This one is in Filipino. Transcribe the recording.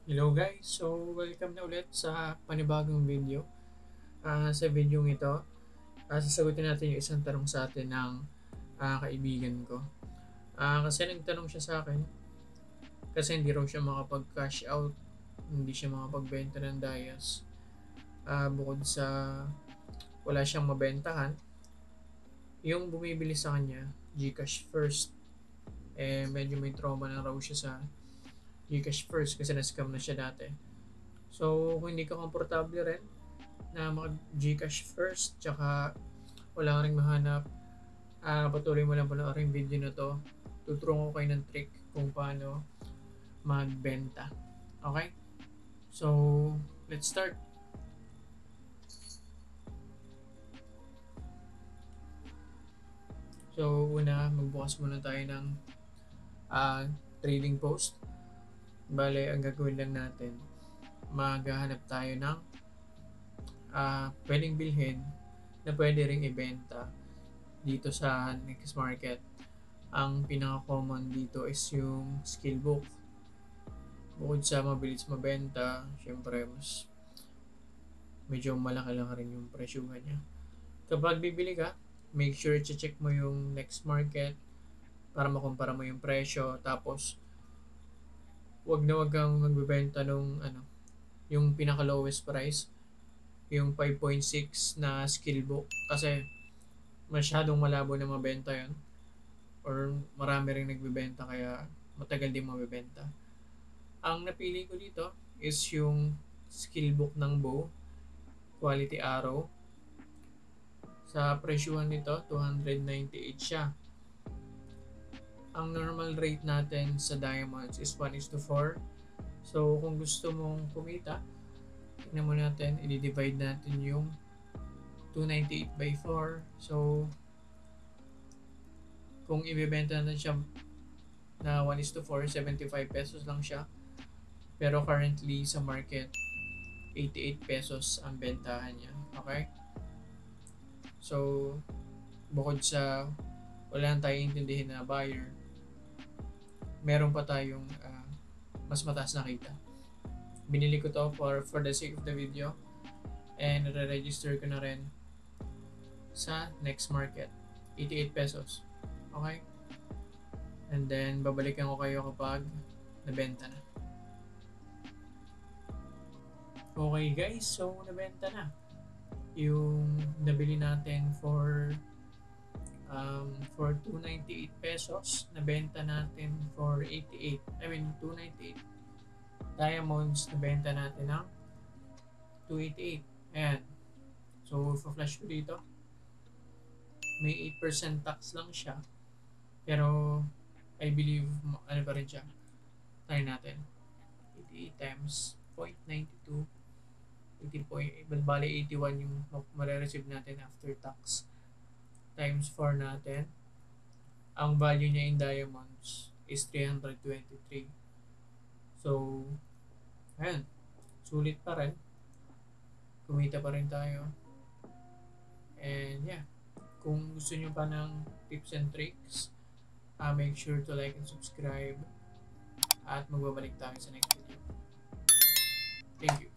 Hello guys, so welcome na ulit sa panibagong video. Sa video ito, sasagutin natin yung isang tanong sa atin ng kaibigan ko. Kasi nagtanong siya sa akin, kasi hindi raw siya makapag-cash out, hindi siya makapagbenta ng Dias. Bukod sa wala siyang mabentahan, yung bumibili sa kanya, Gcash first, medyo may trauma na raw siya sa Gcash first kasi na-scam na siya dati. So, kung hindi ka komportable rin na mag-Gcash first, tsaka wala ka rin mahanap, patuloy mo lang panoorin video na to. Tuturuan ko kayo ng trick kung paano magbenta. Okay? So, let's start. So, una, magbukas muna tayo ng trading post. Bale, ang gagawin lang natin, maghahanap tayo ng pwedeng bilhin na pwede ring ibenta dito sa Next Market. Ang pinaka-common dito is yung skill book. Bukod sa mabilis mabenta, syempre mas medyo malaki lang rin yung presyuhan niya. Kapag bibili ka, make sure check mo yung Next Market para makumpara mo yung presyo. Tapos, wag kang magbebenta nung yung pinaka lowest price, yung 5.6 na skill book, kasi masyadong malabo na mabenta yon, or marami ring nagbebenta kaya matagal din mabebenta. Ang napili ko dito is yung skill book ng bow, quality arrow. Sa presyuhan nito, 298 siya. Ang normal rate natin sa diamonds is 1:4. So, kung gusto mong kumita, tignan mo natin, i-divide natin yung 298 by 4. So, kung ibebenta natin siya na 1:4, 75 pesos lang siya. Pero currently sa market, 88 pesos ang bentahan niya. Okay? So, bukod sa wala tayong intindihin na buyer, meron pa tayong mas mataas na kita. Binili ko to for the sake of the video, and re-register ko na rin sa Next Market. 88 pesos. Okay? And then, babalikan ko kayo kapag nabenta na. Okay guys, so nabenta na. Yung nabili natin for 298 pesos, nabenta natin for 298 diamonds, nabenta natin ng 288. Ayan. So, flash ko dito. May 8% tax lang siya. Pero, I believe, ano pa rin siya. Try natin. 88 times 0.92. 80 bali 81 yung mare-receive natin after tax. Times 4 natin. Ang value niya in diamonds is 323. So, ayan. Sulit pa rin. Kumita pa rin tayo. And yeah. Kung gusto nyo pa ng tips and tricks, make sure to like and subscribe. At magbabalik tayo sa next video. Thank you.